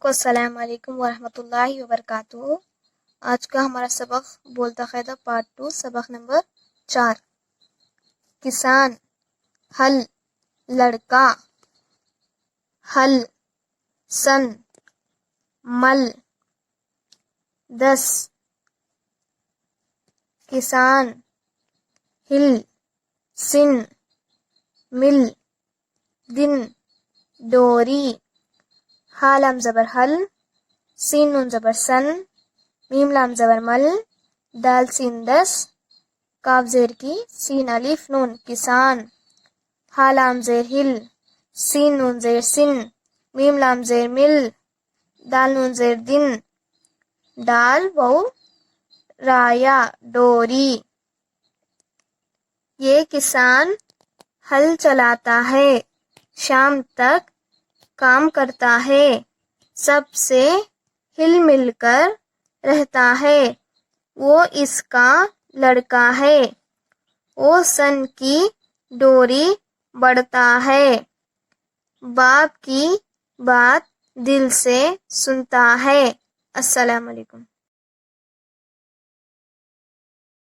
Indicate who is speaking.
Speaker 1: کو السلام علیکم ورحمۃ اللہ وبرکاتہ۔ آج کا ہمارا سبق بولتا قاعدہ پارٹ 2 سبق نمبر 4۔ کسان، ہل لڑکا، ہل سن مل 10، کسان ہل سن مل دن ڈوری۔ ہا لام زبر حل، سین نون زبر سن، میم لام زبر مل، دال سین 10، کاف زیر کی، سین الف نون کسان۔ ہا لام زیر ہل، سین نون زیر سن، میم لام زیر مل، دال نون زیر دن، ڈال واو رایا ڈوری۔ یہ کسان ہل چلاتا ہے، شام تک کام کرتا ہے، سب سے ہل مل کر رہتا ہے، وہ اس کا لڑکا ہے، وہ سن کی ڈوری بڑھتا ہے، باپ کی بات دل سے سنتا ہے۔ السلام علیکم۔